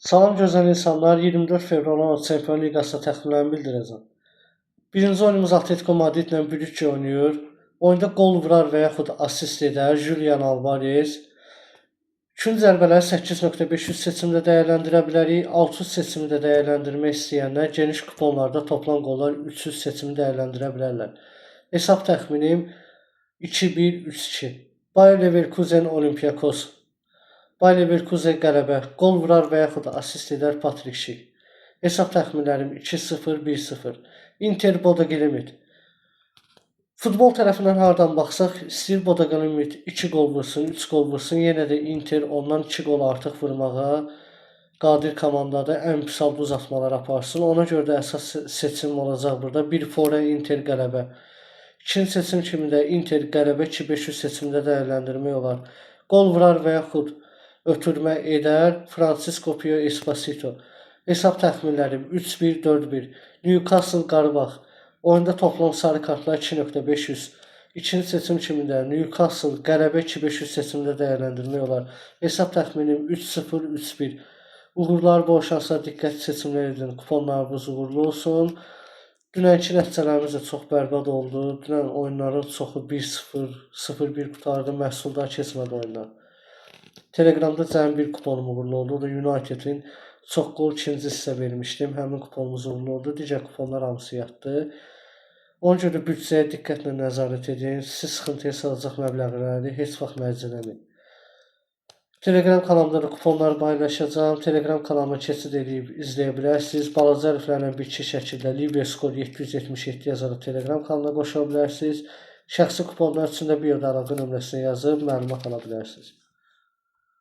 Salam gözəl insanlar, 24 fevral Çempionlar Liqasında təxminlərini bildirəcəm. Birinci oyunumuz Atletico Madrid ilə Brügge oynayır. Oyunda qol vurar və yaxud assist edər Julian Alvarez. İkinci zərbələri 8.500 seçimdə dəyərləndirə bilərik. 600 seçimi də dəyərləndirmək istəyənlər geniş kuponlarda toplam qollar 300 seçimi dəyərləndirə bilərlər. Hesab təxminim 2-1, 3-2. Bayer Leverkusen Olympiakos. Bayer Leverkusen qələbə, qol vurar və yaxud assist edər Patrik Şik. Hesab təxminlərim 2-0, 1-0. Inter Bodo Glimt. Futbol tərəfindən hardan baxsaq, istəyir Bodo Glimt 2 qol vursun, 3 qol vursun, yenə də Inter ondan 2 qol artıq vurmağa qadir komandadır. Ən pis halda uzatmalar aparsın. Ona görə də əsas seçim olacaq burada. 1 fora Inter qələbə. İkinci seçim kimi də Inter qələbə 2-500 seçimdə dəyərləndirmək olar. Qol vurar və yaxud ötürmə edər Francisco Pio Esposito. Hesab təxminlərim 3-1, 4-1. Newcastle Qarabağ. Oyunda toplam sarı kartlar 2.500. İkinci seçim kimi də Newcastle qələbə 2-500 seçimdə dəyərləndirmək olar. Hesab təxminim 3-0, 3-1. Uğurlar, bol şanslar, diqqətli seçimlər edin. Kuponlarınız uğurlu olsun. Dünənki nəticələrimiz də çox bərbad oldu. Dünən oyunların çoxu 1-0, 0-1 qutardı. Məhsuldar keçmədi oyunlar. Telegramda cəmi bir kuponum uğurlu oldu. O da United'in çox qol ikinci hissə vermişdim. Həmin kuponumuz uğurlu oldu. Digər kuponlar hamısı yatdı. Ona görə büdcəyə diqqətlə nəzarət edin. Siz sıxıntıya salacaq məbləğləri heç vaxt mərcələməyin. Telegram kanalımda da kuponları paylaşacağım. Telegram kanalıma keçid edib izləyə bilərsiniz. Balaca hərflərlə bir-iki şəkildə Liberskor 777 yazaraq Telegram kanalına qoşula bilərsiniz. Şəxsi kuponlar üçün də bioda əlaqə nömrəsini yazıb məlumat ala bilərsiniz.